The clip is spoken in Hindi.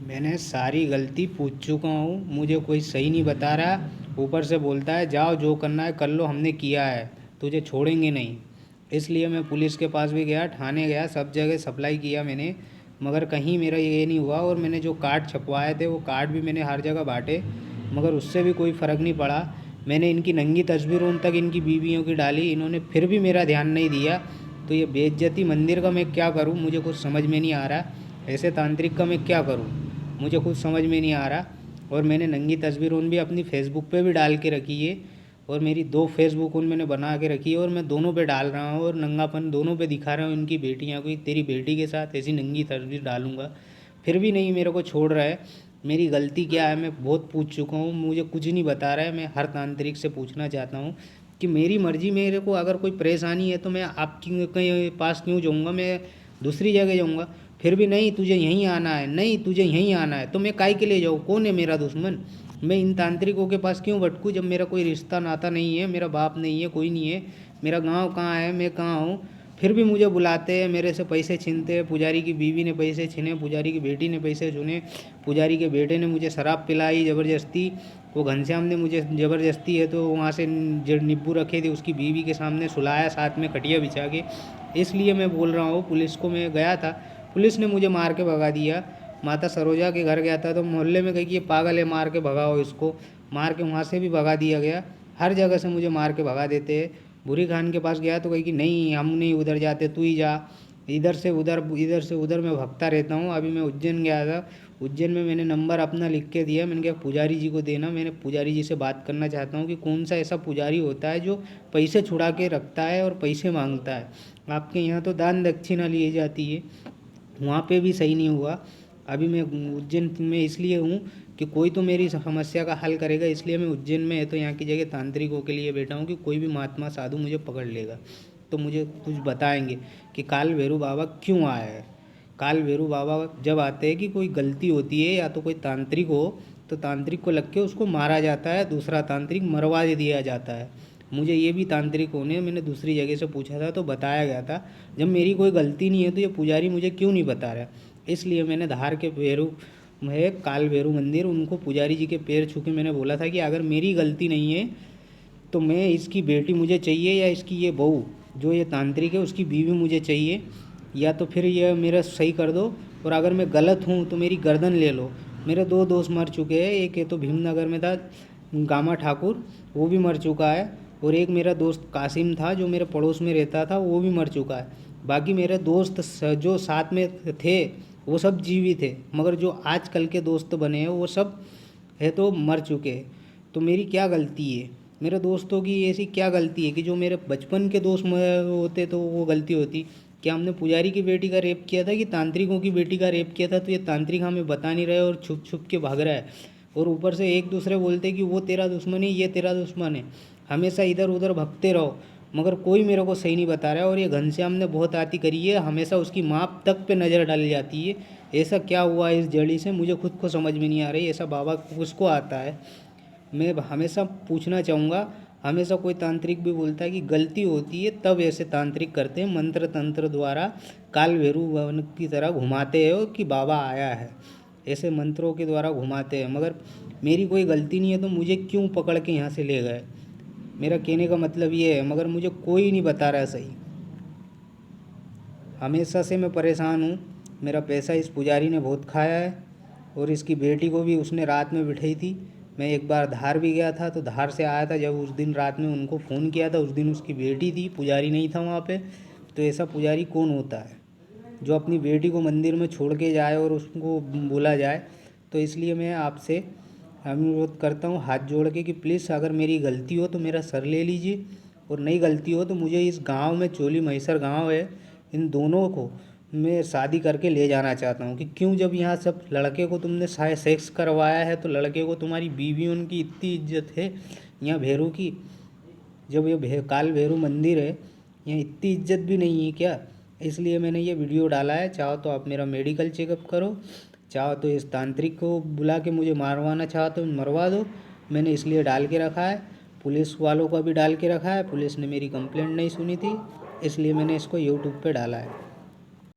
मैंने सारी गलती पूछ चुका हूँ, मुझे कोई सही नहीं बता रहा। ऊपर से बोलता है जाओ जो करना है कर लो, हमने किया है, तुझे छोड़ेंगे नहीं। इसलिए मैं पुलिस के पास भी गया, थाने गया, सब जगह सप्लाई किया मैंने, मगर कहीं मेरा ये नहीं हुआ। और मैंने जो कार्ड छपवाए थे वो कार्ड भी मैंने हर जगह बांटे, मगर उससे भी कोई फ़र्क नहीं पड़ा। मैंने इनकी नंगी तस्वीरों उन तक इनकी बीवियों की डाली, इन्होंने फिर भी मेरा ध्यान नहीं दिया। तो ये बेइज्जती मंदिर का मैं क्या करूँ, मुझे कुछ समझ में नहीं आ रहा। ऐसे तांत्रिक का मैं क्या करूँ, मुझे कुछ समझ में नहीं आ रहा। और मैंने नंगी तस्वीर उन भी अपनी फ़ेसबुक पे भी डाल के रखी है, और मेरी 2 फेसबुक उन मैंने बना के रखी है, और मैं दोनों पे डाल रहा हूँ और नंगापन दोनों पे दिखा रहा हूँ इनकी बेटियाँ को। तेरी बेटी के साथ ऐसी नंगी तस्वीर डालूँगा, फिर भी नहीं मेरे को छोड़ रहा है। मेरी गलती क्या है, मैं बहुत पूछ चुका हूँ, मुझे कुछ नहीं बता रहा है। मैं हर तांत्रिक से पूछना चाहता हूँ कि मेरी मर्ज़ी, मेरे को अगर कोई परेशानी है तो मैं आपकी कहीं पास क्यों जाऊँगा, मैं दूसरी जगह जाऊँगा। फिर भी नहीं, तुझे यहीं आना है, नहीं तुझे यहीं आना है, तो मैं काहे के लिए जाऊँ, कौन है मेरा दुश्मन। मैं इन तांत्रिकों के पास क्यों भटकूँ जब मेरा कोई रिश्ता नाता नहीं है, मेरा बाप नहीं है, कोई नहीं है। मेरा गांव कहाँ है, मैं कहाँ हूँ, फिर भी मुझे बुलाते हैं, मेरे से पैसे छीनते हैं। पुजारी की बीवी ने पैसे छीने, पुजारी की बेटी ने पैसे छीने, पुजारी के बेटे ने मुझे शराब पिलाई ज़बरदस्ती। वो घनश्याम ने मुझे ज़बरदस्ती है तो वहाँ से जो नींबू रखे थे उसकी बीवी के सामने सुलाया, साथ में खटिया बिछा के। इसलिए मैं बोल रहा हूँ, पुलिस को मैं गया था, पुलिस ने मुझे मार के भगा दिया। माता सरोजा के घर गया था तो मोहल्ले में कही कि ये पागल है, मार के भगाओ इसको, मार के वहाँ से भी भगा दिया गया। हर जगह से मुझे मार के भगा देते हैं। बुरी खान के पास गया तो कही कि नहीं हम नहीं उधर जाते, तू ही जा। इधर से उधर, इधर से उधर मैं भगता रहता हूँ। अभी मैं उज्जैन गया था, उज्जैन में मैंने नंबर अपना लिख के दिया, मैंने कहा पुजारी जी को देना, मैंने पुजारी जी से बात करना चाहता हूँ कि कौन सा ऐसा पुजारी होता है जो पैसे छुड़ा के रखता है और पैसे मांगता है। आपके यहाँ तो दान दक्षिणा ली जाती है, वहाँ पे भी सही नहीं हुआ। अभी मैं उज्जैन में इसलिए हूँ कि कोई तो मेरी समस्या का हल करेगा, इसलिए मैं उज्जैन में है तो यहाँ की जगह तांत्रिकों के लिए बैठा हूँ कि कोई भी महात्मा साधु मुझे पकड़ लेगा तो मुझे कुछ बताएंगे कि काल भैरव बाबा क्यों आया है। काल भैरव बाबा जब आते हैं कि कोई गलती होती है या तो कोई तांत्रिक हो तो तांत्रिक को लग के उसको मारा जाता है, दूसरा तांत्रिक मरवा दिया जाता है। मुझे ये भी तांत्रिक होने मैंने दूसरी जगह से पूछा था तो बताया गया था जब मेरी कोई गलती नहीं है तो ये पुजारी मुझे क्यों नहीं बता रहा। इसलिए मैंने धार के भैरव में काल भैरव मंदिर, उनको पुजारी जी के पैर छू के मैंने बोला था कि अगर मेरी गलती नहीं है तो मैं, इसकी बेटी मुझे चाहिए या इसकी ये बहू जो ये तांत्रिक है उसकी बीवी मुझे चाहिए, या तो फिर ये मेरा सही कर दो, और अगर मैं गलत हूँ तो मेरी गर्दन ले लो। मेरे 2 दोस्त मर चुके हैं, एक है तो भीमनगर में था गामा ठाकुर, वो भी मर चुका है, और एक मेरा दोस्त कासिम था जो मेरे पड़ोस में रहता था, वो भी मर चुका है। बाकी मेरे दोस्त जो साथ में थे वो सब जीवित थे, मगर जो आजकल के दोस्त बने हैं वो सब है तो मर चुके हैं। तो मेरी क्या गलती है, मेरे दोस्तों की ऐसी क्या गलती है कि जो मेरे बचपन के दोस्त होते तो वो गलती होती। क्या हमने पुजारी की बेटी का रेप किया था कि तांत्रिकों की बेटी का रेप किया था, तो ये तांत्रिक हमें बता नहीं रहे और छुप छुप के भाग रहा है। और ऊपर से एक दूसरे बोलते कि वो तेरा दुश्मन है, ये तेरा दुश्मन है, हमेशा इधर उधर भगते रहो, मगर कोई मेरे को सही नहीं बता रहा है। और ये घनश्याम ने बहुत आती करी है, हमेशा उसकी माँ तक पे नज़र डाली जाती है। ऐसा क्या हुआ इस जड़ी से, मुझे खुद को समझ में नहीं आ रही। ऐसा बाबा उसको आता है। मैं हमेशा पूछना चाहूँगा, हमेशा कोई तांत्रिक भी बोलता है कि गलती होती है तब ऐसे तांत्रिक करते हैं, मंत्र तंत्र द्वारा काल भैरव वन की तरह घुमाते हैं कि बाबा आया है, ऐसे मंत्रों के द्वारा घुमाते हैं। मगर मेरी कोई गलती नहीं है तो मुझे क्यों पकड़ के यहाँ से ले गए, मेरा कहने का मतलब ये है। मगर मुझे कोई नहीं बता रहा सही, हमेशा से मैं परेशान हूँ। मेरा पैसा इस पुजारी ने बहुत खाया है, और इसकी बेटी को भी उसने रात में बिठाई थी। मैं एक बार धार भी गया था तो धार से आया था, जब उस दिन रात में उनको फ़ोन किया था उस दिन उसकी बेटी थी, पुजारी नहीं था वहाँ पे। तो ऐसा पुजारी कौन होता है जो अपनी बेटी को मंदिर में छोड़ के जाए और उसको बोला जाए। तो इसलिए मैं आपसे अनुरोध करता हूँ हाथ जोड़ के कि प्लीज़ अगर मेरी गलती हो तो मेरा सर ले लीजिए, और नई गलती हो तो मुझे इस गांव में, चोली मैसर गांव है, इन दोनों को मैं शादी करके ले जाना चाहता हूँ। कि क्यों, जब यहाँ सब लड़के को तुमने सेक्स करवाया है तो लड़के को तुम्हारी बीवी उनकी इतनी इज्जत है यहाँ भैरू की, जब ये काल भैरू मंदिर है यहाँ इतनी इज्जत भी नहीं है क्या। इसलिए मैंने ये वीडियो डाला है। चाहो तो आप मेरा मेडिकल चेकअप करो, चाहो तो इस तांत्रिक को बुला के मुझे मारवाना चाहो तो मरवा दो, मैंने इसलिए डाल के रखा है। पुलिस वालों का भी डाल के रखा है, पुलिस ने मेरी कंप्लेंट नहीं सुनी थी, इसलिए मैंने इसको यूट्यूब पे डाला है।